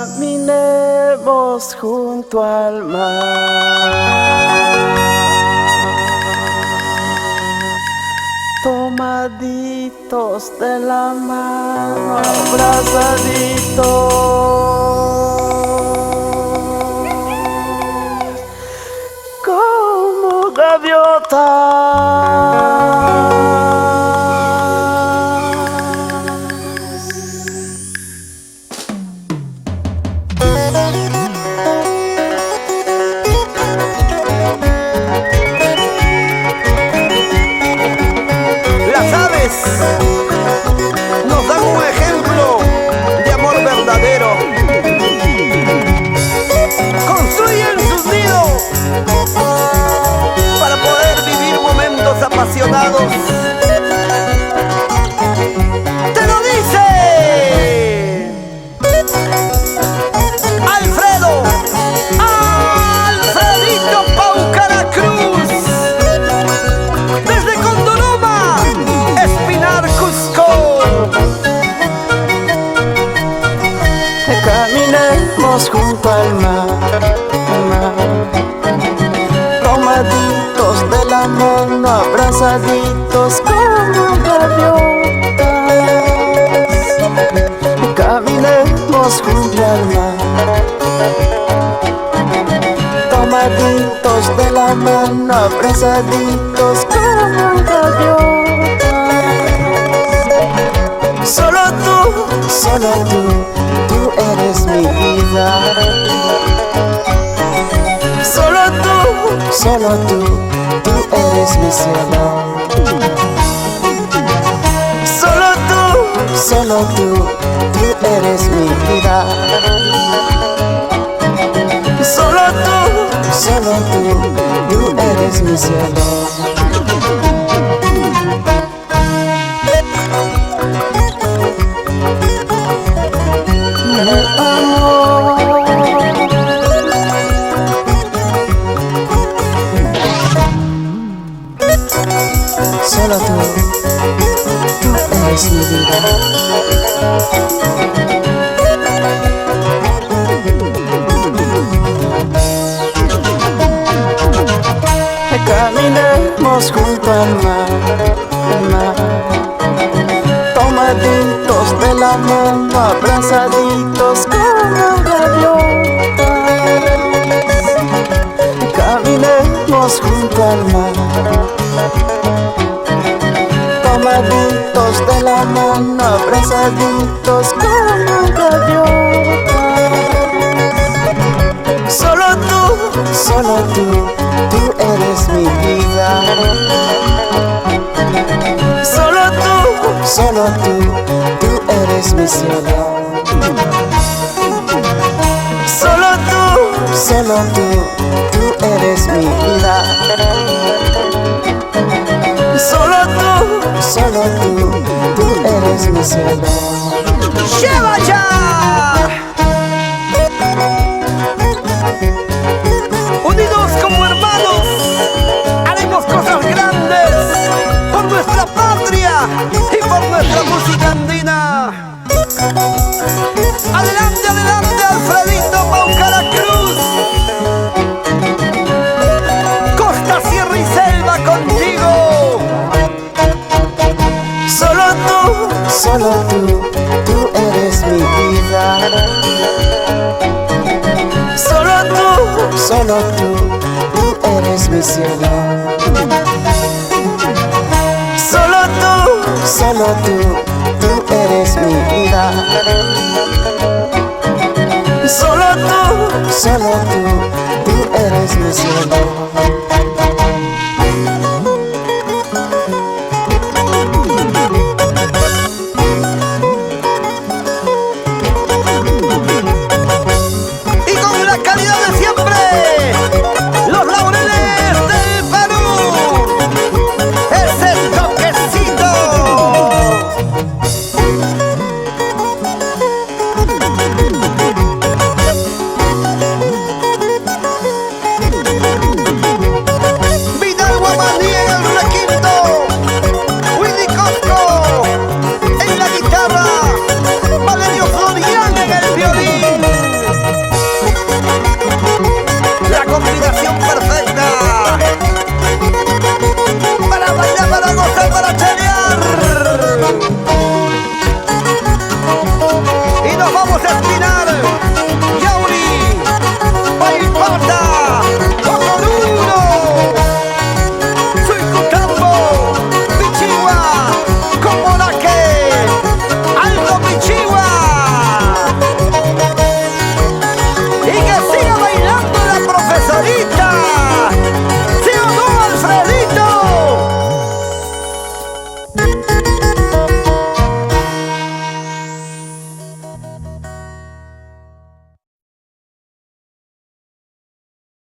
Caminemos junto al mar, tomaditos de la mano, abrazaditos, como gaviotas. Las aves nos dan un ejemplo de amor verdadero. Construyen sus nidos para poder vivir momentos apasionados. ¡Te lo dice Alfredo! ¡Alfredito Paucara Cruz! Desde Condoroma, Espinar, Cusco. Caminemos junto al mar, tomaditos de la mano, abrazaditos como gaviotas. Caminemos junto al mar, tomaditos de la mano, abrazaditos como gaviotas. Solo tú, tú eres mi vida. Solo tú, tú eres mi cielo. Solo tú, tú eres mi vida. Solo tú, tú eres mi cielo. Solo tú eres mi vida. Caminemos junto al mar, tomaditos de la mano, abrazaditos como gaviotas. Caminemos junto al mar, tomaditos de la mano, abrazaditos como gaviotas. Solo tú, tú eres mi vida. Solo tú, tú eres mi cielo. Solo tú, tú eres mi vida. Solo tú, tú eres mi cielo. ¡Lleva ya! Unidos como hermanos, haremos cosas grandes por nuestra patria y por nuestra música andina. Adelante, adelante, Alfredito Paucara Cruz. Costa, sierra y selva contigo. Solo tú, tú eres mi vida. Solo tú, tú eres mi cielo. Solo tú,